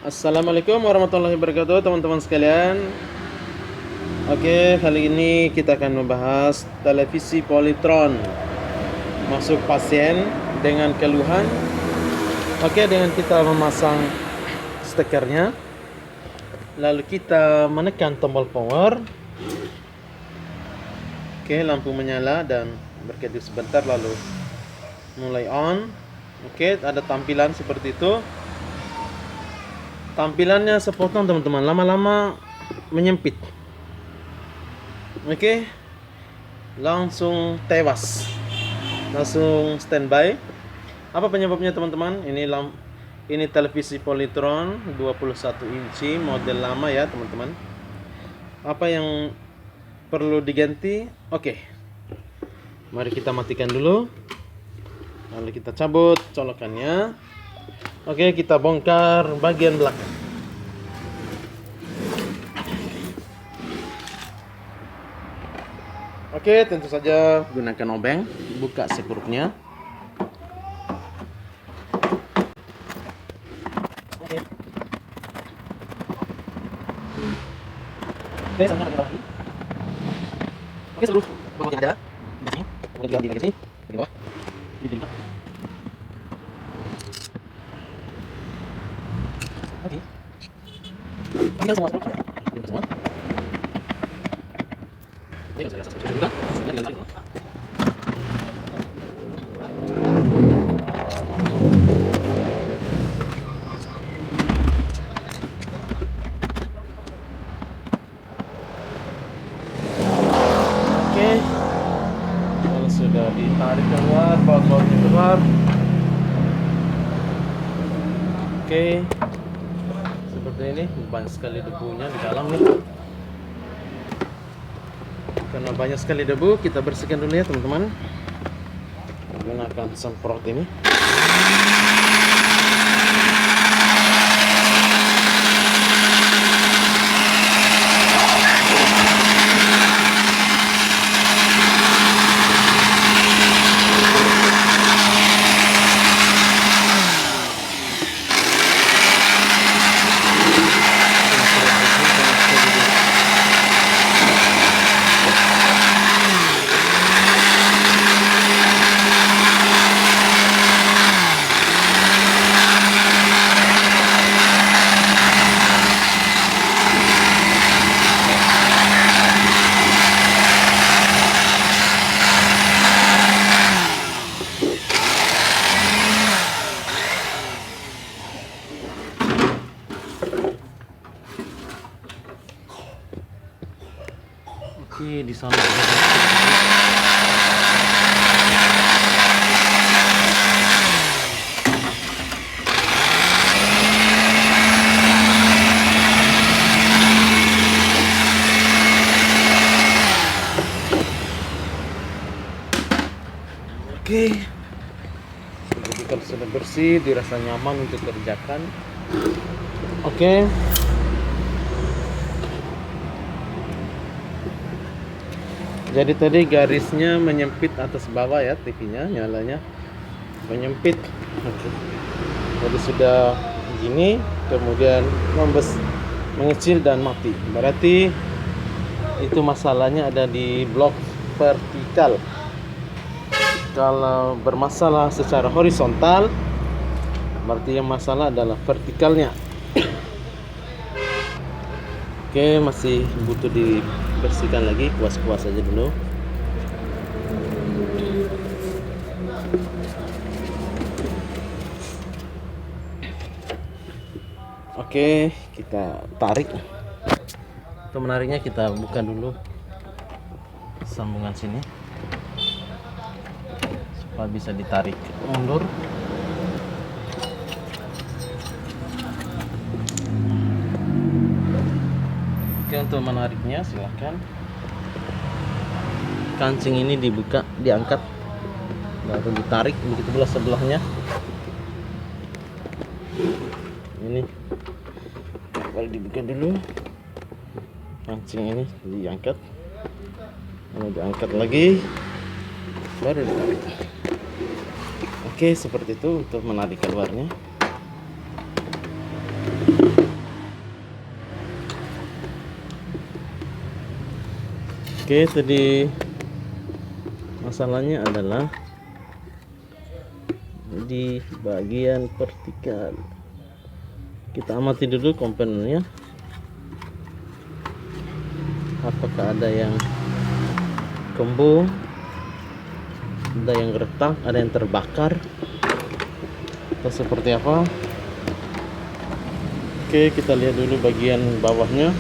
Assalamualaikum warahmatullahi wabarakatuh, teman-teman sekalian. Oke, kali ini kita akan membahas televisi Polytron masuk pasien dengan keluhan. Oke, dengan kita memasang stekernya, lalu kita menekan tombol power. Oke, lampu menyala dan berkedip sebentar lalu mulai on. Oke, ada tampilan seperti itu. Tampilannya sepotong, teman-teman, lama-lama menyempit. Oke, langsung tewas, langsung standby. Apa penyebabnya, teman-teman? Ini televisi Polytron 21 inci model lama ya, teman-teman. Apa yang perlu diganti? Oke, mari kita matikan dulu, lalu kita cabut colokannya. Oke, kita bongkar bagian belakang. Oke, tentu saja gunakan obeng, buka sekrupnya. Oke. Oke, sama lagi. Oke, seluruh bawah yang ada di sini, kemudian di sini, di bawah, di bawah. Oke. Tinggal semua sekrupnya. Tinggal semua. Oke, saya rasa sudah juga. Tinggal lagi. Oke. Kalau sudah ditarik keluar, baut-bautnya keluar. Oke. Seperti ini, banyak sekali debunya di dalam nih. Karena banyak sekali debu, kita bersihkan dulu ya, teman-teman. Gunakan semprot ini. Oke, di sana oke. Jadi kalau sudah bersih, dirasa nyaman untuk kerjakan. Oke. Jadi tadi garisnya menyempit atas bawah ya, TV-nya nyalanya menyempit. Oke. Jadi sudah gini, kemudian mengecil dan mati. Berarti itu masalahnya ada di blok vertikal. Kalau bermasalah secara horizontal, berarti yang masalah adalah vertikalnya. Oke, masih butuh dibersihkan lagi, kuas-kuas aja dulu. Oke, kita tarik. Untuk menariknya kita buka dulu sambungan sini supaya bisa ditarik mundur. Oke, untuk menariknya silahkan kancing ini dibuka, diangkat, lalu ditarik, begitu pula sebelahnya. Ini baru dibuka dulu, kancing ini diangkat, lalu diangkat lagi, baru ditarik. Oke, seperti itu untuk menarik keluarnya. Oke, tadi masalahnya adalah di bagian vertikal. Kita amati dulu komponennya, apakah ada yang kembung, ada yang retak, ada yang terbakar, atau seperti apa. Oke, kita lihat dulu bagian bawahnya.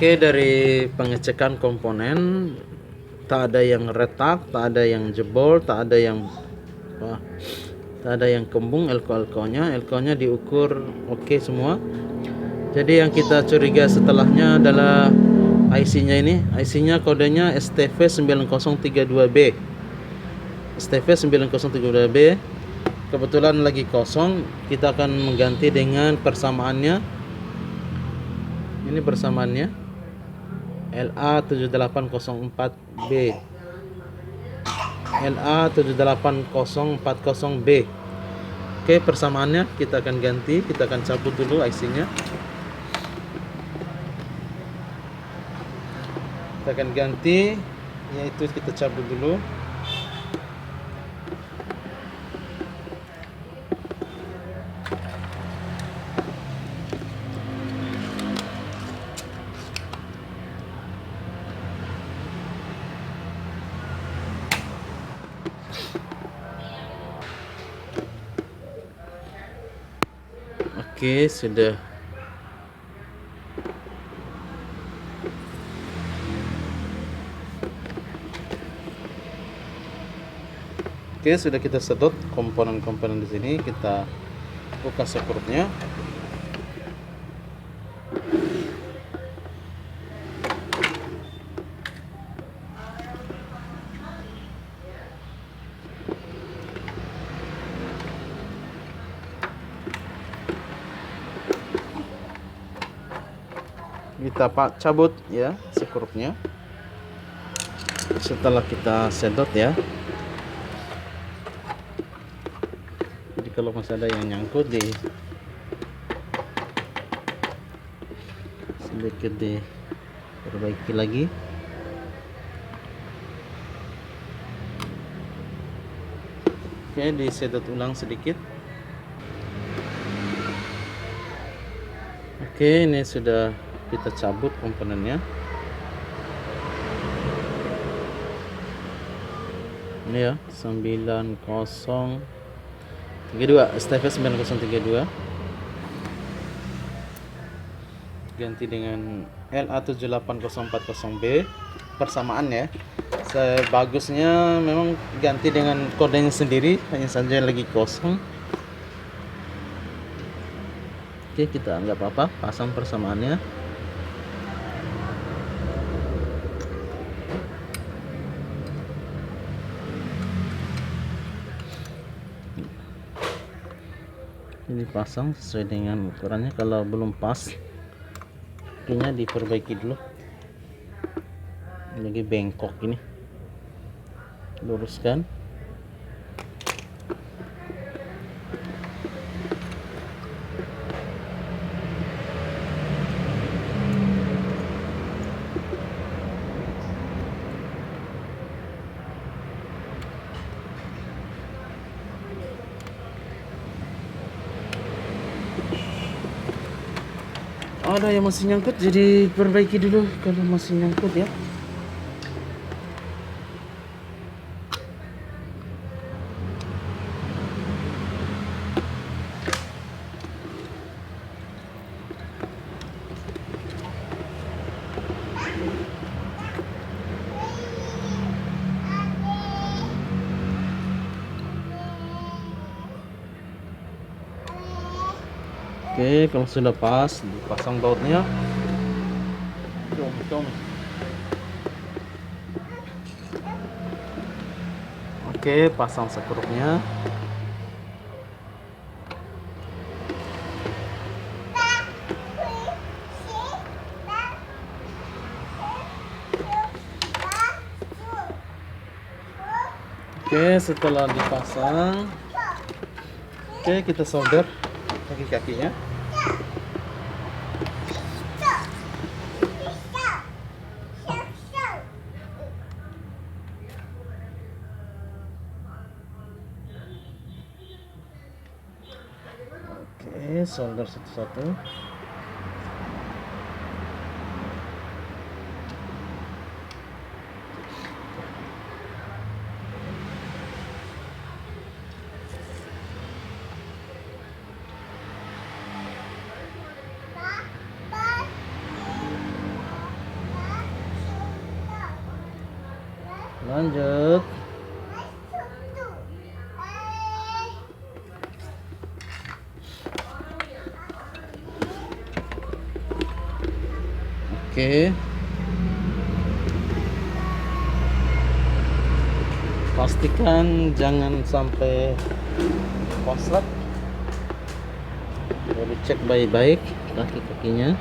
Oke, dari pengecekan komponen tak ada yang retak, tak ada yang jebol, tak ada yang kembung. Elko-nya diukur oke semua. Jadi yang kita curiga setelahnya adalah IC-nya ini. IC-nya kodenya STV9032B. STV9032B. Kebetulan lagi kosong, kita akan mengganti dengan persamaannya. Ini persamaannya LA7804B. LA784040B. Oke, persamaannya kita akan ganti. Kita akan cabut dulu IC-nya. Kita akan ganti, yaitu kita cabut dulu. Oke, sudah. Oke, sudah kita sedot komponen-komponen di sini. Kita buka sekurnya. Kita cabut ya sekurnya. Setelah kita sedot ya. Jadi kalau masih ada yang nyangkut sedikit diperbaiki lagi. Oke, disedot ulang sedikit. Oke, ini sudah kita cabut komponennya. Ini ya, 9032 STV 9032 ganti dengan LA784040B. Persamaan ya. Sebagusnya memang ganti dengan kodenya sendiri, hanya saja lagi kosong. Oke, kita anggap apa, pasang persamaannya. Ini pasang sesuai dengan ukurannya. Kalau belum pas, ininya diperbaiki dulu. Ini lagi bengkok ini, luruskan. Ada yang masih nyangkut, jadi perbaiki dulu kalau masih nyangkut ya. Oke, kalau sudah pas, dipasang bautnya. Oke, pasang sekurupnya. Oke, setelah dipasang, oke kita solder kaki-kakinya. solder satu-satu. Lanjut. Oke. Pastikan jangan sampai koslet. Lalu cek baik-baik kaki-kakinya.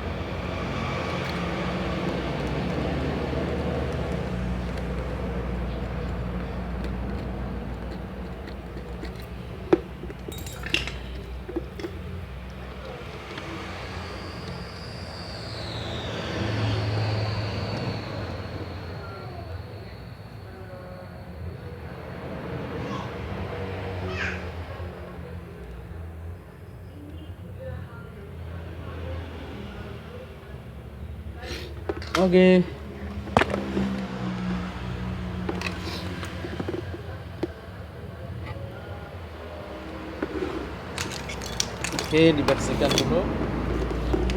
Oke. Oke, dibersihkan dulu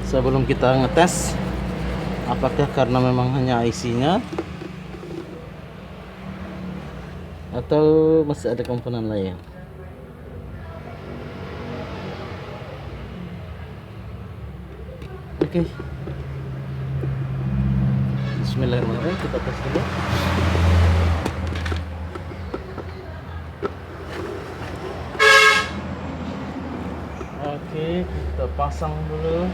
sebelum kita ngetes apakah karena memang hanya IC-nya atau masih ada komponen lain. Oke. Bismillahirrahmanirrahim, kita tes dulu. Oke, kita pasang dulu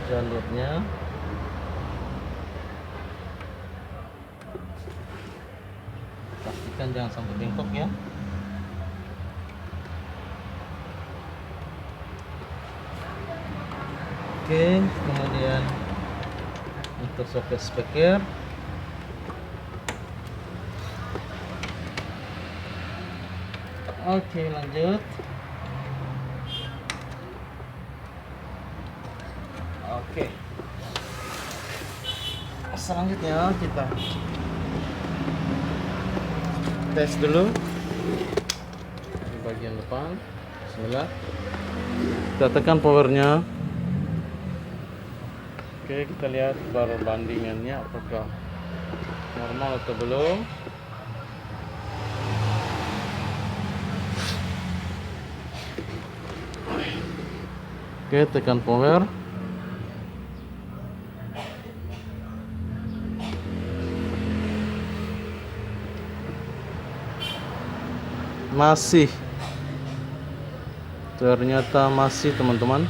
jalurnya. Pastikan jangan sampai bengkok ya. Oke, kemudian untuk soket speaker. Oke, lanjut. Oke. Selanjutnya kita tes dulu di bagian depan. Bismillah. Kita tekan powernya. Oke, kita lihat perbandingannya apakah normal atau belum. Oke, tekan power. Masih, ternyata masih, teman-teman.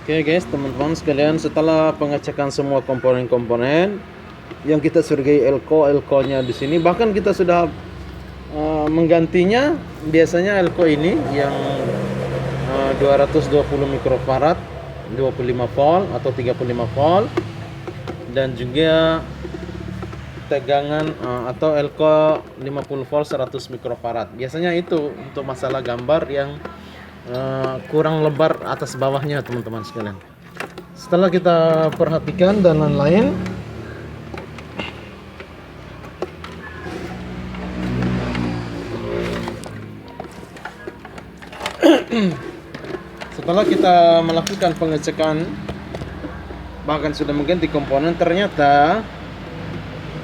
Oke guys, teman-teman sekalian, setelah pengecekan semua komponen-komponen yang kita curigai elko-nya di sini, bahkan kita sudah menggantinya. Biasanya elko ini yang 220 mikrofarad 25 volt atau 35 volt, dan juga tegangan atau elko 50 volt 100 mikrofarad. Biasanya itu untuk masalah gambar yang kurang lebar atas bawahnya, teman-teman sekalian. Setelah kita perhatikan dan lain-lain, setelah kita melakukan pengecekan, bahkan sudah mengganti komponen, ternyata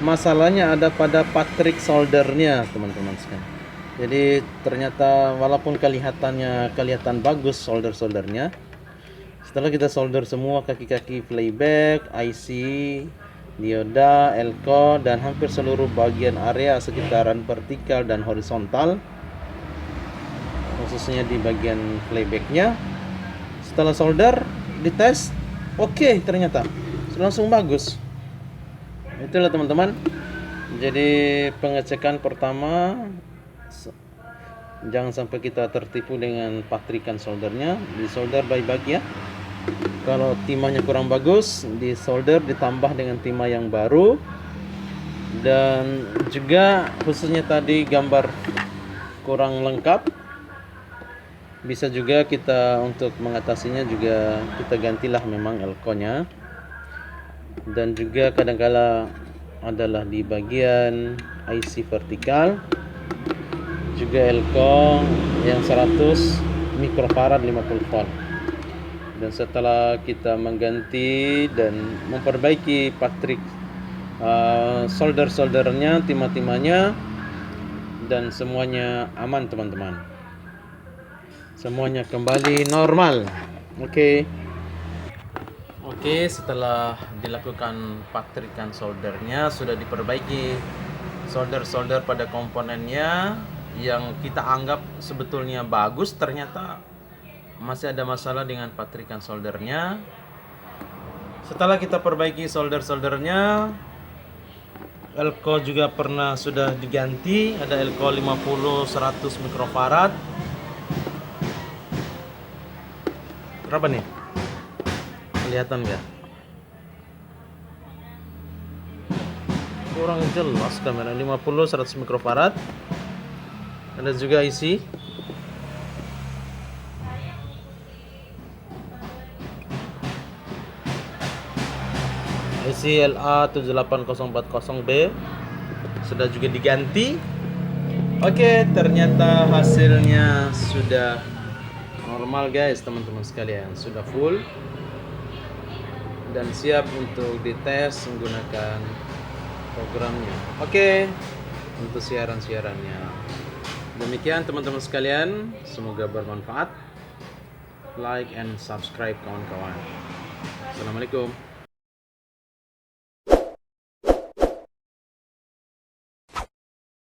masalahnya ada pada patrik soldernya, teman-teman sekalian. Jadi ternyata walaupun kelihatan bagus soldernya, setelah kita solder semua kaki-kaki playback, IC, dioda, elko, dan hampir seluruh bagian area sekitaran vertikal dan horizontal, khususnya di bagian playbacknya. Setelah solder, dites, oke, ternyata langsung bagus. Itulah teman-teman. Jadi pengecekan pertama, jangan sampai kita tertipu dengan patrikan soldernya. Disolder baik-baik ya. Kalau timahnya kurang bagus, disolder ditambah dengan timah yang baru. Dan juga khususnya tadi gambar kurang lengkap, bisa juga kita untuk mengatasinya juga kita gantilah memang elko-nya. Dan juga kadangkala adalah di bagian IC vertikal juga elko yang 100 mikrofarad 50 volt. Dan setelah kita mengganti dan memperbaiki patrik solder-soldernya, timah-timahnya, dan semuanya aman teman-teman, semuanya kembali normal. Oke, setelah dilakukan patrikan soldernya, sudah diperbaiki solder-solder pada komponennya yang kita anggap sebetulnya bagus, ternyata masih ada masalah dengan patrikan soldernya. Setelah kita perbaiki solder-soldernya, elko juga sudah diganti. Ada elko 50 100 mikrofarad. Berapa nih? Kelihatan nggak? Kurang jelas kamera. 50 100 mikrofarad. Ada juga isi LA78040B sudah juga diganti. Oke, ternyata hasilnya sudah normal guys, teman-teman sekalian, sudah full dan siap untuk dites menggunakan programnya. Oke, untuk siaran-siarannya. Demikian teman-teman sekalian, semoga bermanfaat. Like and subscribe kawan-kawan. Assalamualaikum.